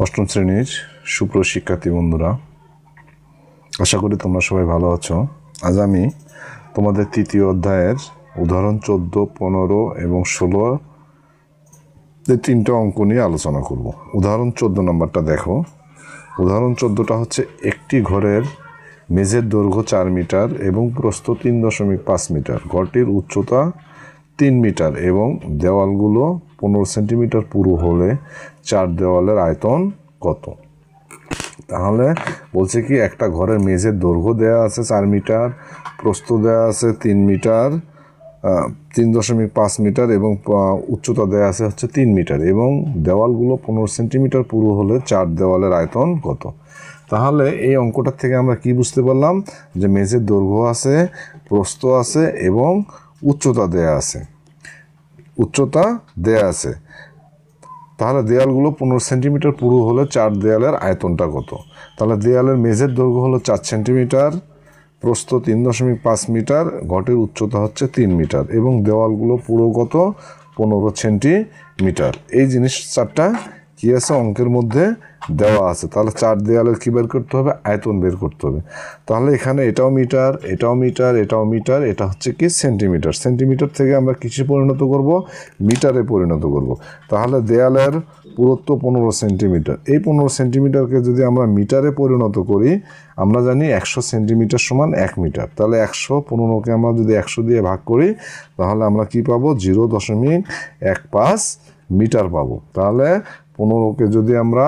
অষ্টম শ্রেণীর সুপ্রিয় শিক্ষার্থী বন্ধুরা, আশা করি তোমরা সবাই ভালো আছো। আজ আমি তোমাদের তৃতীয় অধ্যায়ের উদাহরণ 14, 15 এবং 16 এই তিনটা অঙ্ক নিয়ে আলোচনা করব। উদাহরণ 14 নম্বরটা দেখো। উদাহরণ 14টা হচ্ছে একটি ঘরের মেঝের দৈর্ঘ্য 4 মিটার এবং প্রস্থ 3.5 মিটার, ঘরটির উচ্চতা 3 মিটার এবং দেওয়ালগুলো 15 সেন্টিমিটার পুরু হলে 4 দেওয়ালের আয়তন কত? তাহলে বলছে কি, একটা ঘরের মেঝের দৈর্ঘ্য দেওয়া আছে 4 মিটার, প্রস্থ দেওয়া আছে 3 মিটার, 3.5 মিটার এবং উচ্চতা দেওয়া আছে হচ্ছে 3 মিটার এবং দেওয়ালগুলো 15 সেন্টিমিটার পুরু হলে 4 দেওয়ালের আয়তন কত? তাহলে এই অঙ্কটার থেকে আমরা কি বুঝতে পারলাম যে মেঝের দৈর্ঘ্য আছে, প্রস্থ আছে এবং উচ্চতা দেয়া আছে। তাহলে দেয়ালগুলো 15 সেন্টিমিটার পুরু হলে 4 দেয়ালের আয়তনটা কত? তাহলে দেয়ালের মেঝের দৈর্ঘ্য হলো 4 সেন্টিমিটার, প্রস্থ 3.5 মিটার, ঘরটির উচ্চতা হচ্ছে 3 মিটার এবং দেওয়ালগুলো পুরো কত? 15 সেন্টিমিটার। এই জিনিস চারটা কি আছে অঙ্কের মধ্যে দেওয়া আছে। তাহলে 4 দেয়ালের কী বের করতে হবে? আয়তন বের করতে হবে। তাহলে এখানে এটাও মিটার, এটাও মিটার, এটাও মিটার, এটা হচ্ছে কি সেন্টিমিটার। সেন্টিমিটার থেকে আমরা কিসে পরিণত করব? মিটারে পরিণত করব। তাহলে দেয়ালের পুরুত্ব 15 সেন্টিমিটার। এই 15 সেন্টিমিটারকে যদি আমরা মিটারে পরিণত করি, আমরা জানি 100 সেন্টিমিটার সমান 1 মিটার। তাহলে 115কে আমরা যদি 100 দিয়ে ভাগ করি, তাহলে আমরা কি পাবো? 0.15 মিটার পাবো। তাহলে 15কে যদি আমরা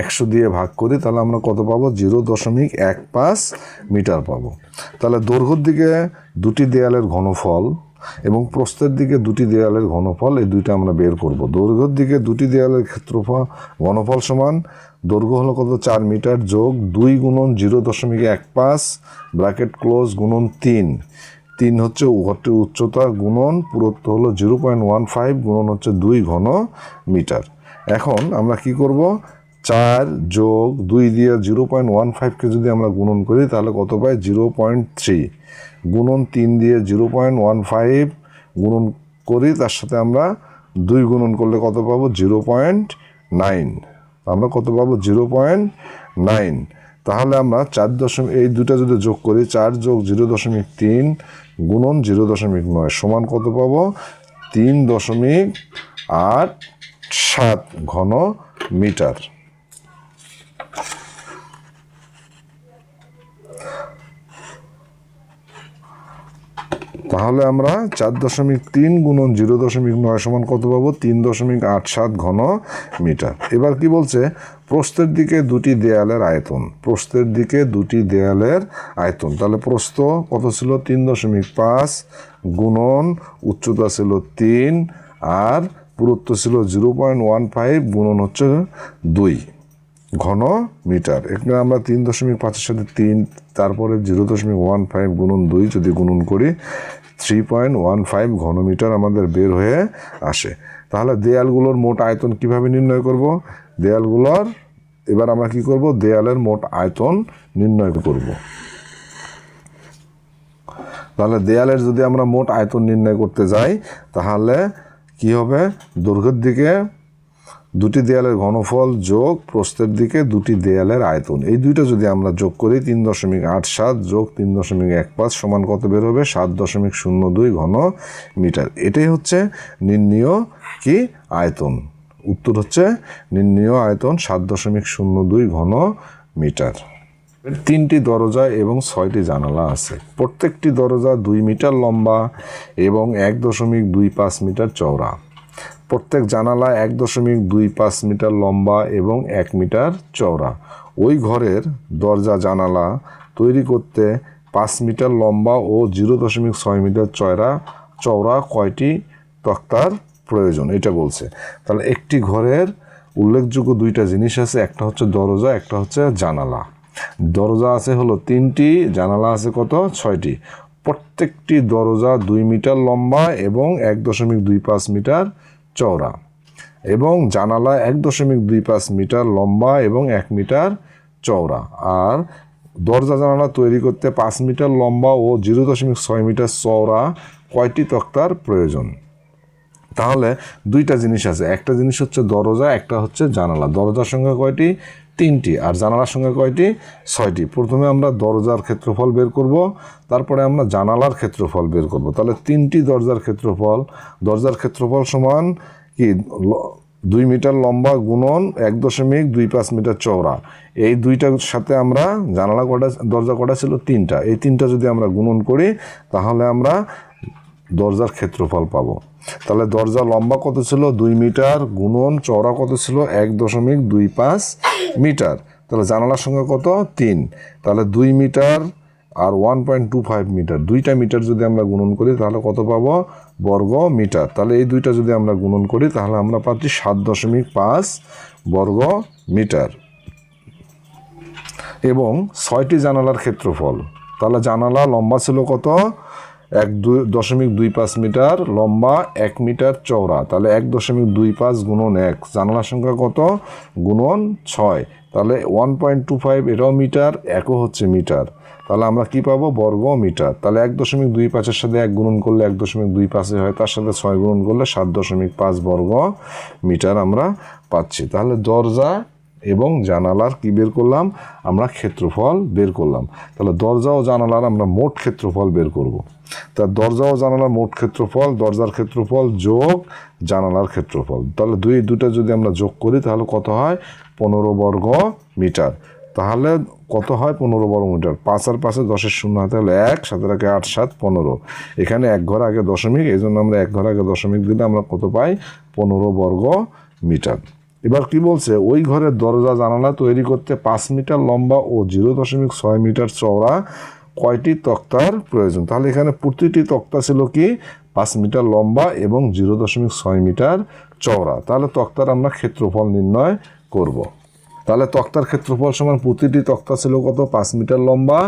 100 দিয়ে ভাগ করি, তাহলে আমরা কত পাবো? 0.15 মিটার পাবো। তাহলে দৈর্ঘ্যের দিকে দুটি দেয়ালের ঘনফল এবং প্রস্থের দিকে দুটি দেয়ালের ঘনফল, এই দুইটা আমরা বের করব। দৈর্ঘ্যের দিকে দুটি দেয়ালের ক্ষেত্রফল ঘনফল সমান, দৈর্ঘ্য হলো কত? 4 মিটার যোগ 2 গুণন 0.15 ব্র্যাকেট ক্লোজ গুণন 3 হচ্ছে ঘরটির উচ্চতা গুণন পুরুত্ব হলো 0.15 গুণন হচ্ছে 2 ঘন মিটার। এখন আমরা কি করব? 4 যোগ 2 দিয়ে 0.15কে যদি আমরা গুণন করি, তাহলে কত পাই? 0.3 গুণন 3 দিয়ে 0.15 গুণন করি, তার সাথে আমরা 2 গুণন করলে কত পাবো? 0.9। আমরা কত পাবো? 0.9। তাহলে আমরা এই দুটা যদি যোগ করি, 4 যোগ 0.3 গুণন 0.9 সমান কত পাবো? 3.87 ঘন মিটার। তাহলে আমরা 4.3 গুণন 0.9 সমান কত পাবো? 3.87 ঘন মিটার। এবার কি বলছে? প্রস্থের দিকে দুটি দেয়ালের আয়তন। প্রস্থের দিকে দুটি দেয়ালের আয়তন। তাহলে প্রস্থ কত ছিল? 3.5 গুণন উচ্চতা ছিল 3 আর পুরুত্ব ছিল 0.15 গুণন হচ্ছে 2 ঘন মিটার। এখানে আমরা 3.5-এর সাথে 3, তারপরে 0.15 গুণন 2 যদি গুণন করি, 3.15 ঘন মিটার আমাদের বের হয়ে আসে। তাহলে দেয়ালগুলোর মোট আয়তন কিভাবে নির্ণয় করব? এবার আমরা কি করব? দেয়ালের মোট আয়তন নির্ণয় করব। তাহলে দেয়ালের যদি আমরা মোট আয়তন নির্ণয় করতে যাই, তাহলে কি হবে? দৈর্ঘ্যের দিকে দুটি দেয়ালের ঘনফল যোগ প্রস্থের দিকে দুটি দেয়ালের আয়তন, এই দুইটা যদি আমরা যোগ করি, 3.87 যোগ 3.15 সমান কত বের হবে? 7.02 ঘন মিটার। এটাই হচ্ছে নির্ণীয় কি আয়তন। উত্তর হচ্ছে নির্ণীয় আয়তন 7.02 ঘন মিটার। 3টি দরজা এবং 6টি জানালা আছে। প্রত্যেকটি দরজা 2 মিটার লম্বা এবং 1.25 মিটার চওড়া। প্রত্যেক জানালা 1.25 মিটার লম্বা এবং 1 মিটার চওড়া। ওই ঘরের দরজা জানালা তৈরি করতে 5 মিটার লম্বা ও 0.6 মিটার চওড়া কয়টি তক্তার প্রয়োজন? এটা বলছে। তাহলে একটি ঘরের উল্লেখযোগ্য দুইটা জিনিস আছে, একটা হচ্ছে দরজা, একটা হচ্ছে জানালা। দরজা আছে হলো 3টি, জানালা আছে কত? 6টি। প্রত্যেকটি দরজা 2 মিটার লম্বা এবং 1.25 মিটার চওড়া এবং জানালা 1.25 মিটার লম্বা এবং 1 মিটার চওড়া। আর দরজা জানালা তৈরি করতে 5 মিটার লম্বা ও 0.6 মিটার চওড়া কয়টি তক্তার প্রয়োজন? তাহলে দুইটা জিনিস আছে, একটা জিনিস হচ্ছে দরজা, একটা হচ্ছে জানালা। দরজার সংখ্যা কয়টি? 3টি। আর জানালার সংখ্যা কয়টি? 6টি। প্রথমে আমরা দরজার ক্ষেত্রফল বের করব, তারপরে আমরা জানালার ক্ষেত্রফল বের করব। তাহলে 3টি দরজার ক্ষেত্রফল সমান কি 2 মিটার লম্বা গুণন 1.25 মিটার চওড়া। এই দুইটার সাথে আমরা দরজা কটা ছিল? 3টা। এই 3টা যদি আমরা গুণন করি তাহলে আমরা দরজার ক্ষেত্রফল পাবো। তাহলে দরজা লম্বা কত ছিল? 2 মিটার গুণন চওড়া কত ছিল? 1.25 মিটার। তাহলে জানালার সংখ্যা কত? 3। তাহলে 2 মিটার আর 1.25 মিটার, 2টা মিটার যদি আমরা গুণন করি তাহলে কত পাবো? বর্গ মিটার। তাহলে এই দুইটা যদি আমরা গুণন করি তাহলে আমরা পাচ্ছি 7.5 বর্গ মিটার। এবং 6টি জানালার ক্ষেত্রফল। তাহলে জানালা লম্বা ছিল কত? 1.25 মিটার লম্বা, 1 মিটার চওড়া। তাহলে 1.25 গুণন 1, জানালার সংখ্যা কত? গুণন 6। তাহলে 1.25 এটাও মিটার, একও হচ্ছে মিটার। তাহলে আমরা কি পাবো? বর্গ মিটার। তাহলে 1.25-এর সাথে 1 গুণন করলে 1.25 হয়, তার সাথে 6 গুণন করলে 7.5 বর্গ মিটার আমরা পাচ্ছি। তাহলে দরজা এবং জানালার কি বের করলাম? আমরা ক্ষেত্রফল বের করলাম। তাহলে দরজা ও জানালার আমরা মোট ক্ষেত্রফল বের করব। তা দরজা ও জানালার মোট ক্ষেত্রফল, দরজার ক্ষেত্রফল যোগ জানালার ক্ষেত্রফল। তাহলে দুইটা যদি আমরা যোগ করি তাহলে কত হয়? 15 বর্গ মিটার। তাহলে কত হয়? 15 বর্গ মিটার। 5 আর 5-এ 10-এর শূন্য হাতে হলে 1, 7 আর 8, 7, 15। এখানে 1 ঘর আগে দশমিক, এই জন্য আমরা 1 ঘর আগে দশমিক দিলে আমরা কত পাই? 15 বর্গ মিটার। এবার কি বলছে? ওই ঘরের দরজা জানালা তৈরি করতে 5 মিটার লম্বা ও 0.6 মিটার চওড়া কয়টি তক্তার প্রয়োজন? তাহলে এখানে প্রতিটি তক্তা ছিল কি? 5 মিটার লম্বা এবং 0.6 মিটার চওড়া। তাহলে তক্তার আমরা ক্ষেত্রফল নির্ণয় করব। তাহলে তক্তার ক্ষেত্রফল সমান প্রতিটি তক্তা ছিল কত? 5 মিটার লম্বা,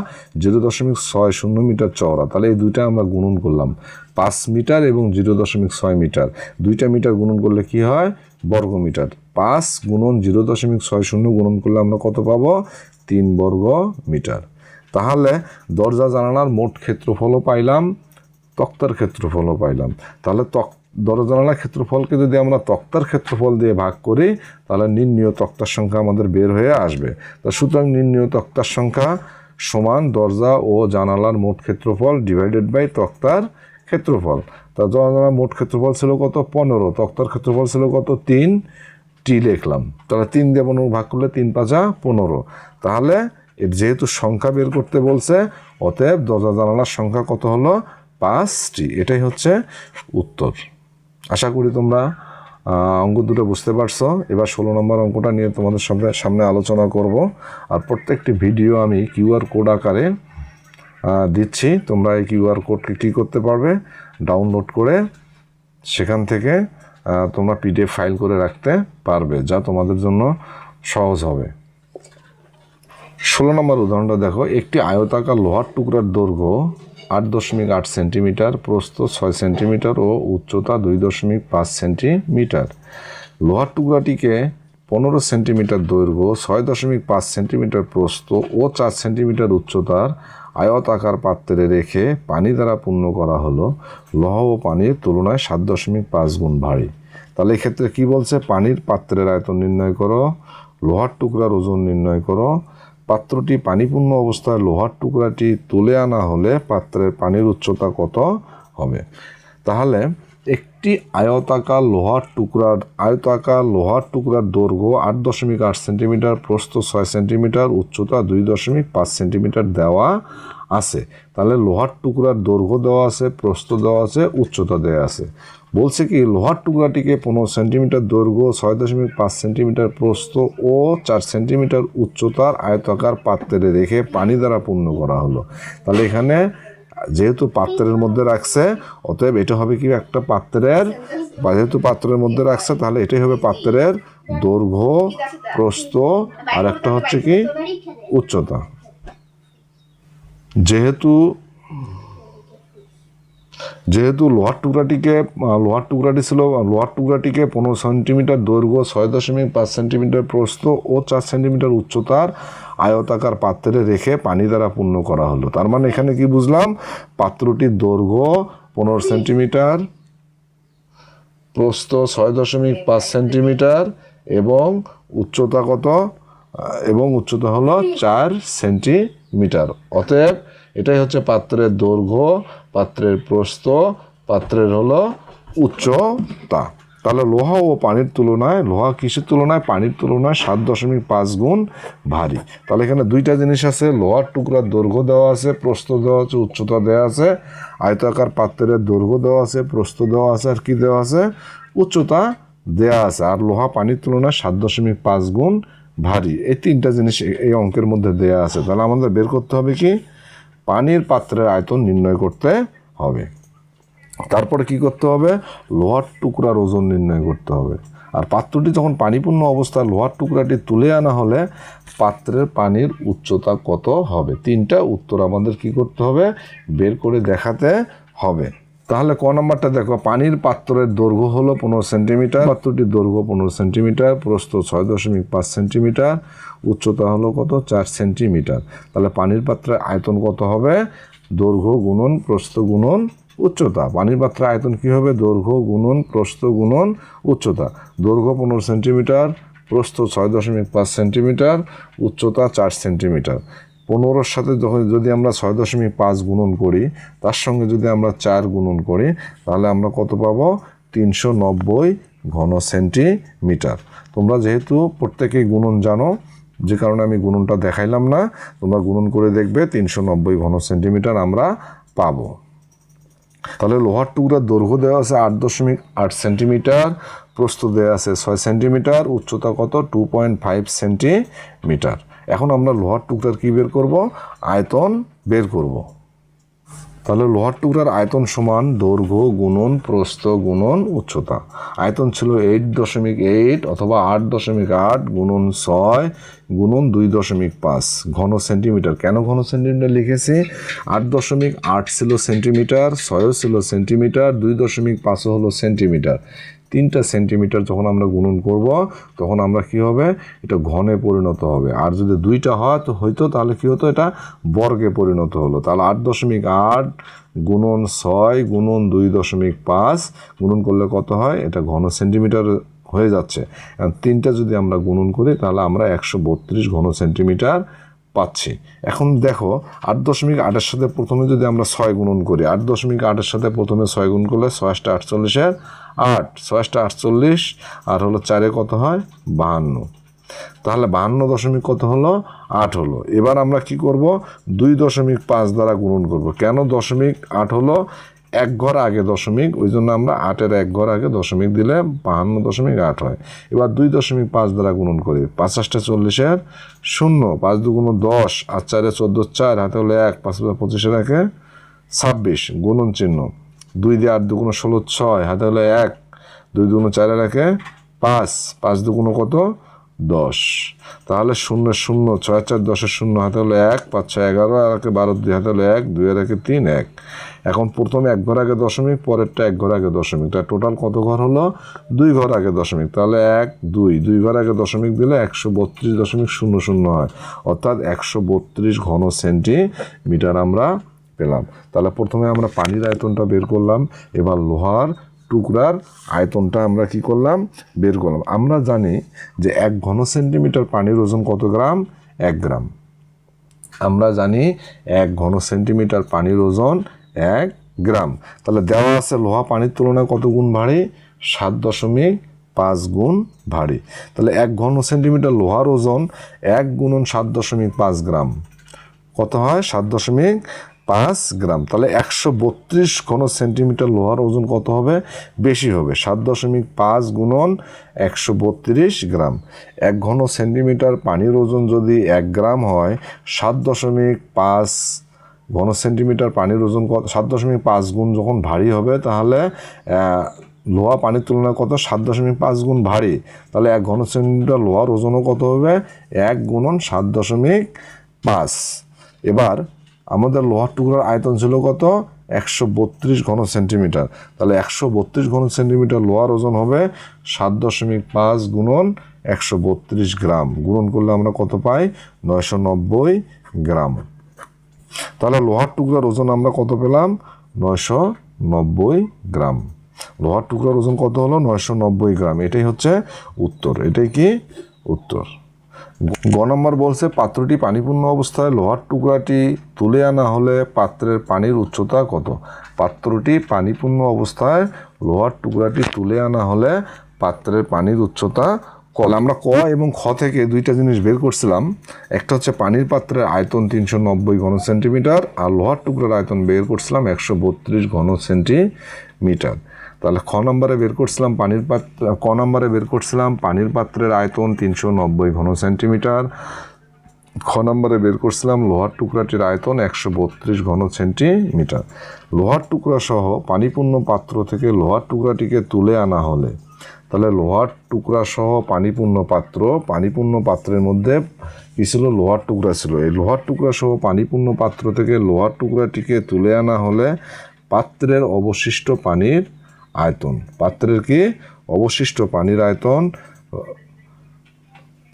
0.60 মিটার চওড়া। তাহলে এই দুইটা আমরা গুণন করলাম, 5 মিটার এবং 0.6 মিটার। 2টা মিটার গুণন করলে কি হয়? বর্গ মিটার। 5 গুণন 0.60 গুণন করলে আমরা কত পাবো? 3 বর্গ মিটার। তাহলে দরজা জানালার মোট ক্ষেত্রফলও পাইলাম, তক্তার ক্ষেত্রফলও পাইলাম। তাহলে দরজা জানালার ক্ষেত্রফলকে যদি আমরা তক্তার ক্ষেত্রফল দিয়ে ভাগ করি তাহলে নির্ণীয় তক্তার সংখ্যা আমাদের বের হয়ে আসবে। তা সুতরাং নির্ণীয় তক্তার সংখ্যা সমান দরজা ও জানালার মোট ক্ষেত্রফল ডিভাইডেড বাই তক্তার ক্ষেত্রফল। তা জানালার মোট ক্ষেত্রফল ছিল কত? 15। তক্তার ক্ষেত্রফল ছিল কত? 3টি লিখলাম। তাহলে 3 দিয়ে 15 ভাগ করলে 3 5 15। তাহলে যেহেতু সংখ্যা বের করতে বলছে, অতএব দরজা জানালার সংখ্যা কত হলো? 5টি। এটাই হচ্ছে উত্তর। আশা করি তোমরা অঙ্ক দুটো বুঝতে পারছো। এবার 16 নম্বর অঙ্কটা নিয়ে তোমাদের সামনে আলোচনা করব। আর প্রত্যেকটি ভিডিও আমি কিউআর কোড আকারে দিচ্ছি। তোমরা এই কিউআর কোডকে কী করতে পারবে? ডাউনলোড করে সেখান থেকে তোমরা পিডিএফ ফাইল করে রাখতে পারবে, যা তোমাদের জন্য সহজ হবে। 16 নম্বর উদাহরণটা দেখো। একটি আয়তাকার লোহার টুকরার দৈর্ঘ্য 8.8 সেন্টিমিটার, প্রস্থ 6 সেন্টিমিটার ও উচ্চতা 2.5 সেন্টিমিটার। লোহার টুকরাটিকে 15 সেন্টিমিটার দৈর্ঘ্য, 6.5 সেন্টিমিটার প্রস্থ ও 4 সেন্টিমিটার উচ্চতার আয়তাকার পাত্রে রেখে পানি দ্বারা পূর্ণ করা হলো। লোহা ও পানির তুলনায় 7.5 গুণ ভারী। তাহলে এক্ষেত্রে কি বলছে? পানির পাত্রের আয়তন নির্ণয় করো, লোহার টুকরার ওজন নির্ণয় করো। পাত্রটি পানিপূর্ণ অবস্থায় লোহার টুকরাটি তুলে আনা হলে পাত্রের পানির উচ্চতা কত হবে? তাহলে একটি আয়তাকার লোহার টুকরার দৈর্ঘ্য 8.8 সেন্টিমিটার, প্রস্থ 6 সেন্টিমিটার, উচ্চতা 2.5 সেন্টিমিটার দেওয়া আছে। তাহলে লোহার টুকরার দৈর্ঘ্য দেওয়া আছে, প্রস্থ দেওয়া আছে, উচ্চতা দেওয়া আছে। বলছে কি লোহার টুকরাটিকে 15 সেন্টিমিটার দৈর্ঘ্য, 6.5 সেন্টিমিটার প্রস্থ ও 4 সেন্টিমিটার উচ্চতার আয়তাকার পাত্রে রেখে পানি দ্বারা পূর্ণ করা হলো। তাহলে এখানে যেহেতু পাত্রের মধ্যে রাখছে, অতএব এটা হবে কি একটা পাত্রের, যেহেতু পাত্রের মধ্যে রাখছে তাহলে এটাই হবে পাত্রের দৈর্ঘ্য, প্রস্থ আর একটা হচ্ছে কি উচ্চতা। যেহেতু লোহার টুকরাটিকে 15 সেন্টিমিটার দৈর্ঘ্য, 6.5 সেন্টিমিটার প্রস্থ ও 4 সেন্টিমিটার উচ্চতার আয়তাকার পাত্রে রেখে পানি দ্বারা পূর্ণ করা হলো। তার মানে এখানে কি বুঝলাম? পাত্রটির দৈর্ঘ্য 15 সেন্টিমিটার, প্রস্থ 6.5 সেন্টিমিটার এবং উচ্চতা কত, এবং উচ্চতা হলো 4 সেন্টিমিটার। অতএব এটাই হচ্ছে পাত্রের দৈর্ঘ্য, পাত্রের প্রস্থ, পাত্রের হলো উচ্চতা। তাহলে লোহা ও পানির তুলনায়, লোহা কিসের তুলনায়, পানির তুলনায় 7.5 গুণ ভারী। তাহলে এখানে দুইটা জিনিস আছে, লোহার টুকরার দৈর্ঘ্য দেওয়া আছে, প্রস্থ দেওয়া আছে, উচ্চতা দেওয়া আছে। আয়তাকার পাত্রের দৈর্ঘ্য দেওয়া আছে, প্রস্থ দেওয়া আছে, আর কি দেওয়া আছে, উচ্চতা দেওয়া আছে। আর লোহা পানির তুলনায় 7.5 গুণ ভারী। এই তিনটা জিনিস এই অঙ্কের মধ্যে দেওয়া আছে। তাহলে আমাদের বের করতে হবে কি, পানির পাত্রের আয়তন নির্ণয় করতে হবে। তারপরে কি করতে হবে, লোহার টুকরার ওজন নির্ণয় করতে হবে। আর পাত্রটি যখন পানিপূর্ণ অবস্থায় লোহার টুকরাটি তুলে আনা হলে পাত্রের পানির উচ্চতা কত হবে। তিনটা উত্তর আমাদের কি করতে হবে, বের করে দেখাতে হবে। তাহলে ক নাম্বারটা দেখো, পানির পাত্রের দৈর্ঘ্য হলো 15 সেন্টিমিটার, পাত্রটির দৈর্ঘ্য 15 সেন্টিমিটার, প্রস্থ 6.5 সেন্টিমিটার, উচ্চতা হলো কত, 4 সেন্টিমিটার। তাহলে পানির পাত্রের আয়তন কত হবে, দৈর্ঘ্য গুণন প্রস্থ গুণন উচ্চতা। পানির পাত্রের আয়তন কি হবে, দৈর্ঘ্য গুণন প্রস্থ গুণন উচ্চতা। দৈর্ঘ্য 15 সেন্টিমিটার, প্রস্থ 6.5 সেন্টিমিটার, উচ্চতা 4 সেন্টিমিটার। 15-র সাথে যদি আমরা 6.5 গুণন করি, তার সঙ্গে যদি আমরা 4 গুণন করি, তাহলে আমরা কত পাবো, 390 ঘন সেন্টিমিটার। তোমরা যেহেতু প্রত্যেকেই গুণন জানো, যে কারণে আমি গুণনটা দেখাইলাম না, তোমরা গুণন করে দেখবে 390 ঘন সেন্টিমিটার আমরা পাবো। তাহলে লোহার টুকরার দৈর্ঘ্য দেওয়া আছে 8.8 সেন্টিমিটার, প্রস্থ দেওয়া আছে 6 সেন্টিমিটার, উচ্চতা কত, 2.5 সেন্টিমিটার। এখন আমরা লোহার টুকরার কি বের করব, আয়তন বের করব। তাহলে লোহার টুকরার আয়তন সমান দৈর্ঘ্য গুণন প্রস্থ গুণন উচ্চতা। আয়তন ছিল 8.8 অথবা 8.8 গুণন 6 গুণন 2.5 ঘন সেন্টিমিটার। কেন ঘন সেন্টিমিটার লিখেছি, 8.8 ছিল সেন্টিমিটার, 6 ছিল সেন্টিমিটার, 2.5 হলো সেন্টিমিটার। 3টা সেন্টিমিটার যখন আমরা গুণন করব, তখন আমরা কি হবে, এটা ঘনে পরিণত হবে। আর যদি 2টা হয় তো হইতো, তাহলে কি হতো, এটা বর্গে পরিণত হলো। তাহলে 8.8 গুণন 6 গুণন 2.5 গুণন করলে কত হয়, এটা ঘন সেন্টিমিটার হয়ে যাচ্ছে। 3টা যদি আমরা গুণন করি, তাহলে আমরা 132 ঘন সেন্টিমিটার পাচ্ছি। এখন দেখো 8.8-এর সাথে প্রথমে যদি আমরা 6 গুণন করি, 8.8-এর সাথে প্রথমে 6 গুণ করলে 6 × 48 8, 6 × 48 আর হলো 4-এ কত হয়, 52। তাহলে 52 কত হলো, 8 হলো। এবার আমরা কি করব, 2.5 দ্বারা গুণন করব। কেন 0.8 হলো, এক ঘর আগে দশমিক, ওই জন্য আমরা 8-এর এক ঘর আগে দশমিক দিলে 52.8 হয়। এবার 2.5 দ্বারা গুণন করি, 5 × 8 = 40, 0, 5 × 2 = 10, আর 4 = 14, 4 হাতে হলো 1, 5 × 25 একে 26, গুণন চিহ্ন। 2 দিয়ে 8 × 2 = 16, 6 হাতে হলো 1, 2 × 2 = 4 একে 5, 5 × 2 = কত, 10। তাহলে 0 0, 6 4 10 0 হাতে হলো 1, 5 6 11 আর একে 12, 2 হাতে হলো 1, 2 এর একে 3 1। এখন প্রথমে এক ঘর আগে দশমিক, পরেরটা এক ঘর আগে দশমিক। তার টোটাল কত ঘর হলো, 2 ঘর আগে দশমিক। তাহলে 1 2 2 ঘর আগে দশমিক দিলে 132.00 হয়, অর্থাৎ 132 ঘন সেন্টিমিটার আমরা পেলাম। তাহলে প্রথমে আমরা পানির আয়তনটা বের করলাম, এবার লোহার টুকরার আয়তনটা আমরা কি করলাম, বের করলাম। আমরা জানি যে 1 ঘন সেন্টিমিটার পানির ওজন কত গ্রাম, 1 গ্রাম। আমরা জানি 1 ঘন সেন্টিমিটার পানির ওজন 1 গ্রাম। তাহলে দেওয়া আছে লোহা পানির তুলনায় কত গুণ ভারী, 7.5 গুণ ভারী। তাহলে 1 ঘন সেন্টিমিটার লোহার ওজন 1 গুণন 7.5 গ্রাম কত হয়, 7.5 গ্রাম। তাহলে 132 ঘন সেন্টিমিটার লোহার ওজন কত হবে, বেশি হবে, 7.5 গুণন 132 গ্রাম। 1 ঘন সেন্টিমিটার পানির ওজন যদি 1 গ্রাম হয়, 7.5 ঘন সেন্টিমিটার পানির ওজন কত, 7.5 গুণ যখন ভারী হবে, তাহলে লোহা পানির তুলনায় কত, 7.5 গুণ ভারী। তাহলে 1 ঘন সেন্টিমিটার লোহার ওজনও কত হবে, 1 গুণন 7.5। এবার আমাদের লোহার টুকরার আয়তন ছিল কত, 132 ঘন সেন্টিমিটার। তাহলে 132 ঘন সেন্টিমিটার লোহার ওজন হবে 7.5 গুণন 132 গ্রাম। গুণন করলে আমরা কত পাই, 990 গ্রাম। তাহলে লোহার টুকরার ওজন আমরা কত পেলাম, 990 গ্রাম। লোহার টুকরার ওজন কত হলো 990 গ্রাম। এটাই হচ্ছে উত্তর। এটাই কি উত্তর। গ নম্বর বলছে পাত্রটি পানিপূর্ণ অবস্থায় লোহার টুকরাটি তুলে আনা হলে পাত্রের পানির উচ্চতা কত? পাত্রটি পানিপূর্ণ অবস্থায় লোহার টুকরাটি তুলে আনা হলে পাত্রের পানির উচ্চতা কত? আমরা ক এবং খ থেকে দুইটা জিনিস বের করছিলাম। একটা হচ্ছে পানির পাত্রের আয়তন 390 ঘন সেন্টিমিটার, আর লোহার টুকরার আয়তন বের করছিলাম 132 ঘন সেন্টিমিটার। তাহলে খ নম্বরে বের করছিলাম ক নম্বরে বের করছিলাম পানির পাত্রের আয়তন 390 ঘন সেন্টিমিটার। খ নম্বরে বের করছিলাম লোহার টুকরাটির আয়তন 132 ঘন সেন্টিমিটার। লোহার টুকরা সহ পানিপূর্ণ পাত্র থেকে লোহার টুকরাটিকে তুলে আনা হলে, তাহলে লোহার টুকরা সহ পানিপূর্ণ পাত্রের মধ্যে কি ছিল? লোহার টুকরা ছিল। এই লোহার টুকরা সহ পানিপূর্ণ পাত্র থেকে লোহার টুকরাটিকে তুলে আনা হলে পাত্রের অবশিষ্ট পানির আয়তন, পাত্রের কি অবশিষ্ট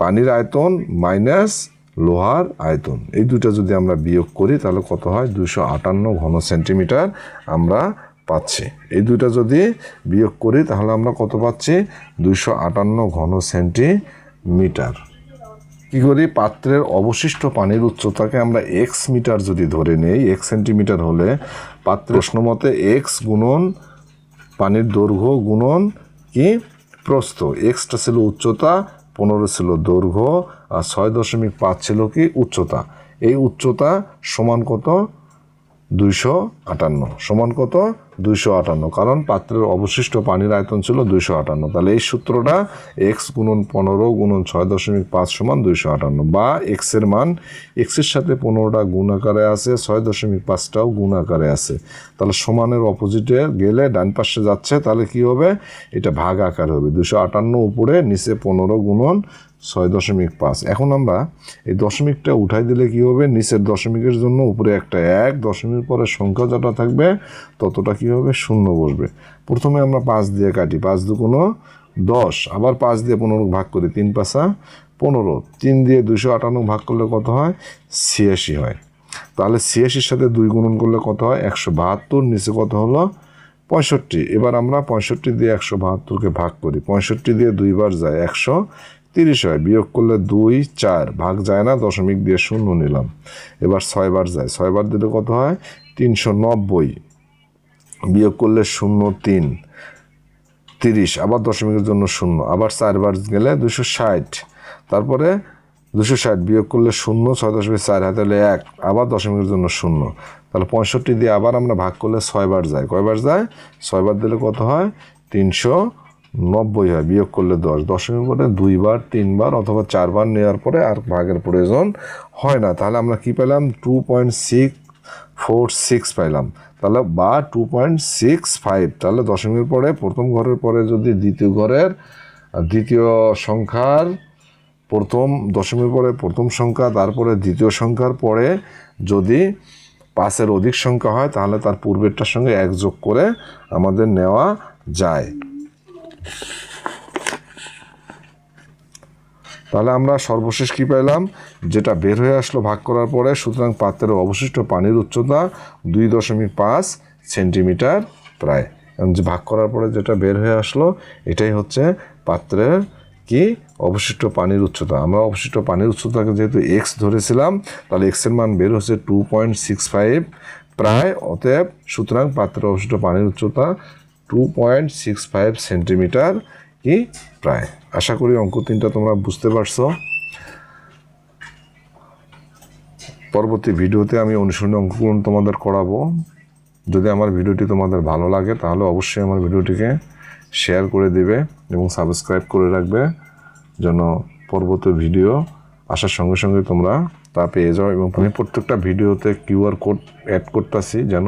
পানির আয়তন মাইনাস লোহার আয়তন, এই দুটো যদি আমরা বিয়োগ করি তাহলে কত হয়? 258 ঘন সেন্টিমিটার আমরা পাচ্ছি। এই দুইটা যদি বিয়োগ করি তাহলে আমরা কত পাচ্ছি? 258 ঘন সেন্টিমিটার। কি করি? পাত্রের অবশিষ্ট পানির উচ্চতাকে আমরা এক্স মিটার যদি ধরে নেই, 1 সেন্টিমিটার হলে পাত্রের প্রশ্ন মতে এক্স গুণন পানির দৈর্ঘ্য গুণন কি প্রস্থ। এক্সটা ছিল উচ্চতা, 15 ছিল দৈর্ঘ্য, আর 6.5 ছিল কি উচ্চতা। এই উচ্চতা সমান কত? 258। সমান কত? 258, কারণ পাত্রের অবশিষ্ট পানির আয়তন ছিল 258। তাহলে এই সূত্রটা এক্স গুণন 15 গুণন 6.5 সমান 258, বা এক্সের মান এক্সের সাথে 15টা গুণ আকারে আছে, 6.5টাও গুণ আকারে আছে। তাহলে সমানের অপোজিটে গেলে ডান পাশে যাচ্ছে, তাহলে কি হবে? এটা ভাগ আকার হবে। 258 উপরে, নিচে 15 গুণন 6.5। এখন আমরা এই দশমিকটা উঠাই দিলে কি হবে? নিচের দশমিকের জন্য উপরে একটা 1, দশমিকের পরে সংখ্যা যতটা থাকবে ততটা কি হবে? শূন্য বসবে। প্রথমে আমরা 5 দিয়ে কাটি, 5 দুগুণ 10, আবার 5 দিয়ে 15 ভাগ করি, 3 5 15, 3 দিয়ে 258 ভাগ করলে কত হয়? 86 হয়। তাহলে 86-র সাথে 2 গুণন করলে কত হয়? 172, নিচে কত হলো? 65। এবার আমরা 65 দিয়ে 172কে ভাগ করি, 65 দিয়ে 2 বার যায় 130 হয়। বিয়োগ করলে 2 4, ভাগ যায় না, দশমিক দিয়ে 0 নিলাম। এবার 6 বার যায়, 6 বার দিলে কত হয়? 390। বিয়োগ করলে 0 3 30, আবার দশমিকের জন্য 0, আবার 4 বার গেলে 260। তারপরে 260 বিয়োগ করলে 0, 6.4 হাতে হলে 1, আবার দশমিকের জন্য 0। তাহলে 65 দিয়ে আবার আমরা ভাগ করলে 6 বার যায়। কয়বার যায়? 6 বার দিলে কত হয়? 390 হয়। বিয়োগ করলে 10, দশমিক পরে 2 বার 3 বার অথবা 4 বার নেওয়ার পরে আর ভাগের প্রয়োজন হয় না। তাহলে আমরা কি পেলাম? 2.646 পাইলাম। তাহলে বা 2.65। তাহলে দশমিকের পরে প্রথম ঘরের পরে যদি দ্বিতীয় সংখ্যার প্রথম দশমিকের পরে প্রথম সংখ্যা, তারপরে দ্বিতীয় সংখ্যার পরে যদি 5-এর অধিক সংখ্যা হয় তাহলে তার পূর্বেরটার সঙ্গে 1 যোগ করে আমাদের নেওয়া যায়। তাহলে আমরা সর্বশেষ কি পেলাম? যেটা বের হয়ে আসলো ভাগ করার পরে, সুতরাং পাত্রের অবশিষ্ট পানির উচ্চতা 2.5 সেন্টিমিটার প্রায়। যে ভাগ করার পরে যেটা বের হয়ে আসলো এটাই হচ্ছে পাত্রের কি অবশিষ্ট পানির উচ্চতা। আমরা অবশিষ্ট পানির উচ্চতাকে যেহেতু এক্স ধরেছিলাম, তাহলে এক্সের মান বের হচ্ছে 2.65 প্রায়। অতএব সুতরাং পাত্রের অবশিষ্ট পানির উচ্চতা 2.65 সেন্টিমিটার কি প্রায়। আশা করি অঙ্ক 3টা তোমরা বুঝতে পারছো। পরবর্তী ভিডিওতে আমি অনুশীলনী অঙ্কগুলো তোমাদের করাবো। যদি আমার ভিডিওটি তোমাদের ভালো লাগে তাহলে অবশ্যই আমার ভিডিওটিকে শেয়ার করে দিবে এবং সাবস্ক্রাইব করে রাখবে, যেন পরবর্তী ভিডিও আসার সঙ্গে সঙ্গে তোমরা তা পেয়ে যাও। এবং আমি প্রত্যেকটা ভিডিওতে কিউআর কোড অ্যাড করতেছি, যেন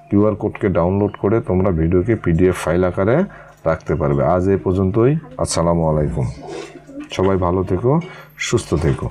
কিউআর কোডকে ডাউনলোড করে তোমরা ভিডিওকে PDF ফাইল আকারে রাখতে পারবে। আজ এই পর্যন্তই। আসসালামু আলাইকুম। সবাই ভালো থেকো, সুস্থ থেকো।